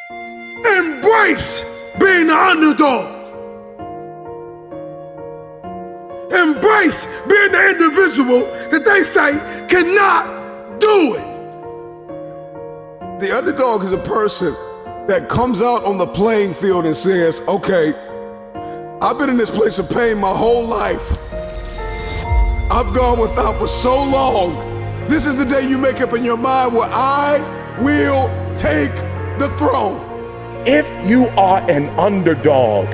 Embrace being the underdog. Embrace being the individual that they say cannot do it. The underdog is a person that comes out on the playing field and says, okay, I've been in this place of pain my whole life. I've gone without for so long. This is the day you make up in your mind where I will take the throne. If you are an underdog,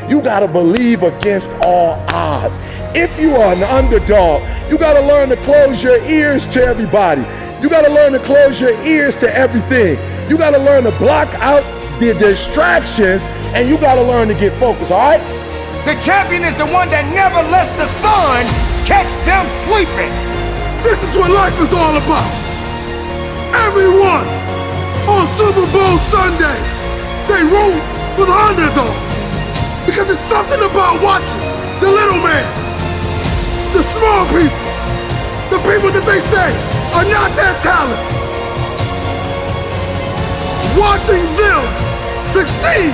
you gotta believe against all odds. If you are an underdog, you gotta learn to close your ears to everybody. You gotta learn to close your ears to everything. You gotta learn to block out the distractions, and you gotta learn to get focused, all right? The champion is the one that never lets the sun catch them sleeping. This is what life is all about. Everyone on Super Bowl Sunday, they root for the underdog. Because it's something about watching the little man, the small people, the people that they say are not that talented. Watching them succeed.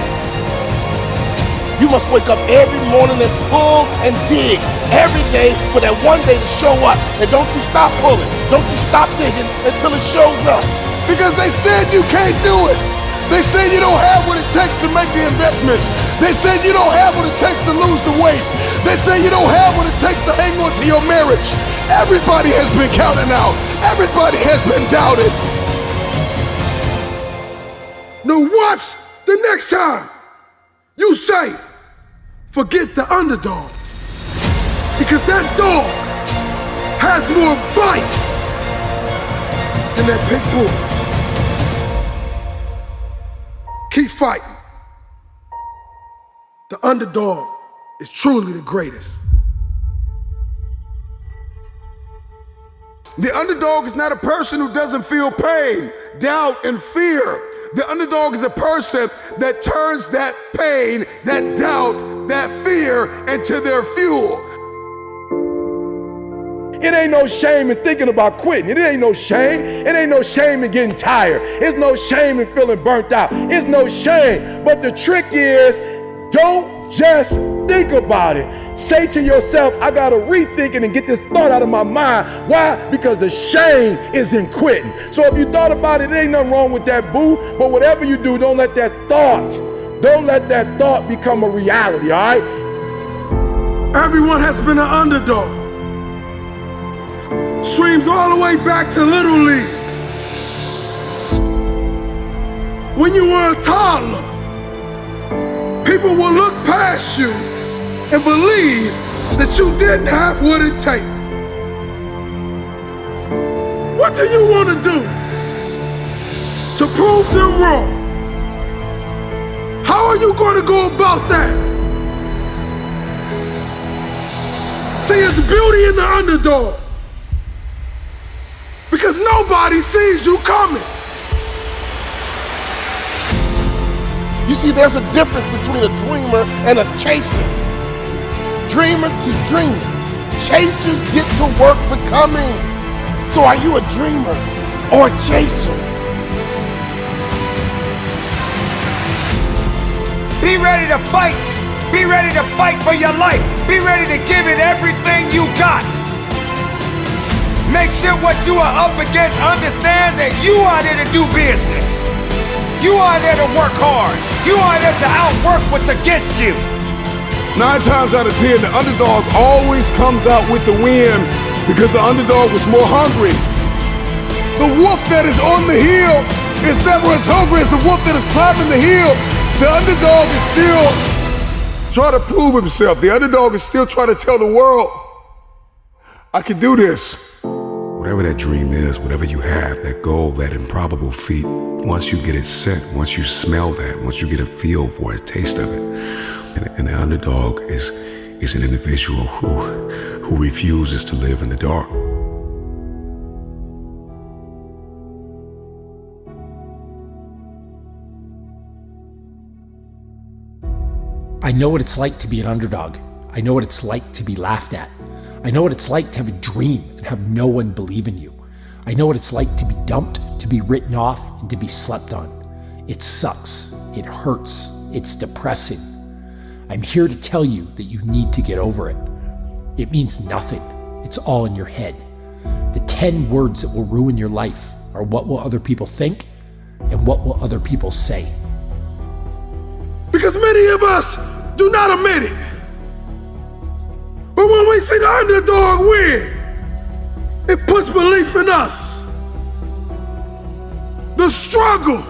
You must wake up every morning and pull and dig every day for that one day to show up. And don't you stop pulling. Don't you stop digging until it shows up. Because they said you can't do it. They said you don't have what it takes to make the investments. They said you don't have what it takes to lose the weight. They say you don't have what it takes to hang on to your marriage. Everybody has been counted out. Everybody has been doubted. Now watch the next time you say, forget the underdog. Because that dog has more bite than that pit bull. Keep fighting. The underdog is truly the greatest. The underdog is not a person who doesn't feel pain, doubt, and fear. The underdog is a person that turns that pain, that doubt, that fear into their fuel. It ain't no shame in thinking about quitting. It ain't no shame. It ain't no shame in getting tired. It's no shame in feeling burnt out. It's no shame. But the trick is, don't just think about it. Say to yourself, I gotta rethink it and get this thought out of my mind. Why? Because the shame is in quitting. So if you thought about it, there ain't nothing wrong with that, boo. But whatever you do, don't let that thought become a reality, all right? Everyone has been an underdog. Streams all the way back to Little League. When you were a toddler, people will look past you and believe that you didn't have what it takes. What do you want to do to prove them wrong? How are you going to go about that? See, it's beauty in the underdog. Because nobody sees you coming. You see, there's a difference between a dreamer and a chaser. Dreamers keep dreaming. Chasers get to work becoming. So are you a dreamer or a chaser? Be ready to fight. Be ready to fight for your life. Be ready to give it everything you got. Make sure what you are up against understand that you are there to do business. You are there to work hard. You are there to outwork what's against you. 9 times out of 10, the underdog always comes out with the win because the underdog was more hungry. The wolf that is on the hill is never as hungry as the wolf that is climbing the hill. The underdog is still trying to prove himself. The underdog is still trying to tell the world, I can do this. Whatever that dream is, whatever you have, that goal, that improbable feat, once you get it set, once you smell that, once you get a feel for it, a taste of it, and the underdog is an individual who refuses to live in the dark. I know what it's like to be an underdog. I know what it's like to be laughed at. I know what it's like to have a dream and have no one believe in you. I know what it's like to be dumped, to be written off, and to be slept on. It sucks. It hurts. It's depressing. I'm here to tell you that you need to get over it. It means nothing. It's all in your head. The 10 words that will ruin your life are what will other people think and what will other people say. Because many of us do not admit it. But when we see the underdog win, it puts belief in us. The struggle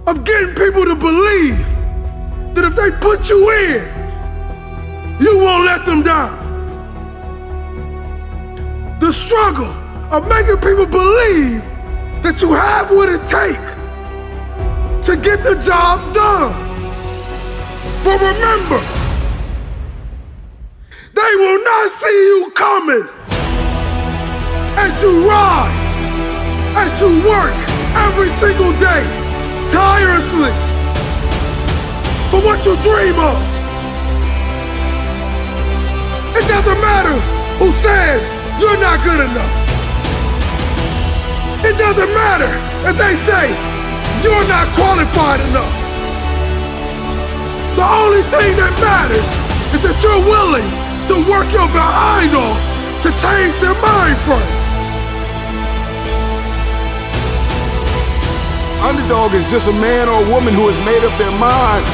of getting people to believe that if they put you in, you won't let them down. The struggle of making people believe that you have what it takes to get the job done. But remember, they will not see you coming as you rise, as you work every single day, tirelessly, for what you dream of. It doesn't matter who says you're not good enough. It doesn't matter if they say you're not qualified enough. The only thing that matters is that you're willing to work your behind off to change their mind frame. Underdog is just a man or a woman who has made up their mind.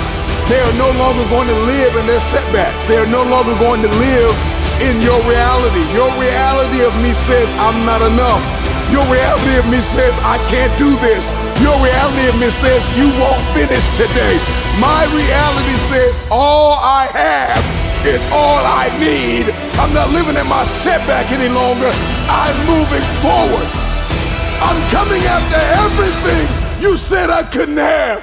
They are no longer going to live in their setbacks. They are no longer going to live in your reality. Your reality of me says I'm not enough. Your reality of me says I can't do this. Your reality of me says you won't finish today. My reality says all I have is all I need. I'm not living in my setback any longer. I'm moving forward. I'm coming after everything you said I couldn't have.